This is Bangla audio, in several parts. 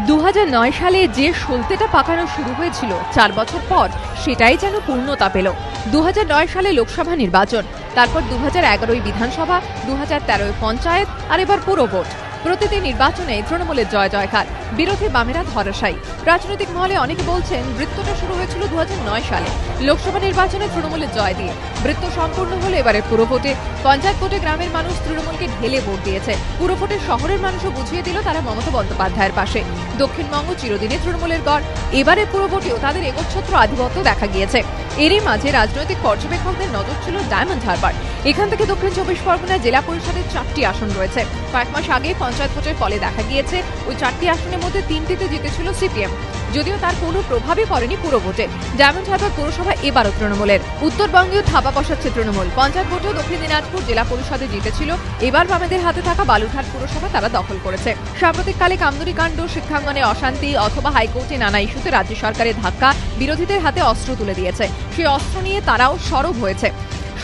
2009 সালে যে সলতেটা পাকানো শুরু হয়েছিল 4 বছর পর সেটাই যেন পূর্ণতা পেল। 2009 সালে লোকসভা নির্বাচন, তারপর 2011 বিধানসভা, 2013 পঞ্চায়েত আর এবার পুরো ভোট। প্রতিটি নির্বাচনে তৃণমূলের জয় জয়কার, বিরোধী বামেরা ধরাশায়ী। রাজনৈতিক মহলে অনেকে বলছেন বৃত্তটা শুরু হয়েছিল 2009 সালে লোকসভা নির্বাচনে তৃণমূলের জয় দিয়ে। বৃত্ত সম্পূর্ণ হলো এবারে পুরো ভোটে। পঞ্চায়েত ভোটে গ্রামের মানুষ তৃণমূলকে ঢেলে ভোট দিয়েছে। পুরো ভোটে শহরের মানুষও বুঝিয়ে দিল তারা মমতা বন্দ্যোপাধ্যায়ের পাশে। দক্ষিণবঙ্গ চিরদিনে তৃণমূলের গড়, এবারে পুরো ভোটেও তাদের একচ্ছত্র আধিপত্য দেখা গিয়েছে। এরই মাঝে রাজনৈতিক পর্যবেক্ষকদের নজর ছিল ডায়মন্ড হারবার। এখান থেকে দক্ষিণ 24 পরগনা জেলা পরিষদের 4টি আসন রয়েছে। কয়েক মাস আগে পঞ্চায়েত ভোটের ফলে দেখা গিয়েছে ওই 4টি আসনের মধ্যে 3টিতে জিতেছিল সিপিএম, যদিও তার কোনো প্রভাবই পড়েনি পুরো ভোটে। ডায়মন্ড হারবার পুরসভা এবারও তৃণমূলের। উত্তরবঙ্গেও থাবা বসাচ্ছে তৃণমূল। পঞ্চায়েত ভোটেও দক্ষিণ দিনাজপুর জেলা পরিষদে জিতেছিল, এবার বামেদের হাতে থাকা বালুরঘাট পুরসভা তারা দখল করেছে। সাম্প্রতিককালে কামদুনি কাণ্ড, শিক্ষাঙ্গনে অশান্তি অথবা হাইকোর্টে নানা ইস্যুতে রাজ্য সরকারের ধাক্কা বিরোধীদের হাতে অস্ত্র তুলে দিয়েছে। সেই অস্ত্র নিয়ে তারাও সরব হয়েছে।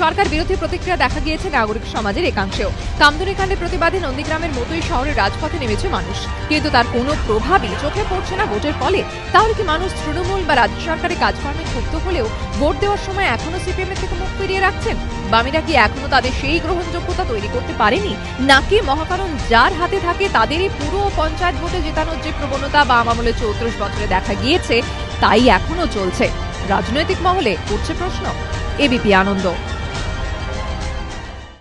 সরকার বিরোধী প্রতিক্রিয়া দেখা গিয়েছে নাগরিক সমাজের একাংশেও। কামদুনি কাণ্ডের প্রতিবাদে নন্দীগ্রামের মতোই শহরের রাজপথে নেমেছে মানুষ, কিন্তু তার কোনো প্রভাবই চোখে পড়ছে না ভোটের ফলে। তাহলে কি মানুষ তৃণমূল বা রাজ্য সরকারের কাজকর্মে ক্ষুব্ধ হলেও ভোট দেওয়ার সময় এখনো সিপিএমের থেকে মুখ ফিরিয়ে রাখছেন? বামেরা কি এখনো তাদের সেই গ্রহণযোগ্যতা তৈরি করতে পারেনি, নাকি মহাকারণ যার হাতে থাকে তাদেরই পুরো পঞ্চায়েত ভোটে জেতানোর যে প্রবণতা বাম আমলে 34 বছরে দেখা গিয়েছে তাই এখনো চলছে? রাজনৈতিক মহলে উঠছে প্রশ্ন। এবিপি আনন্দ।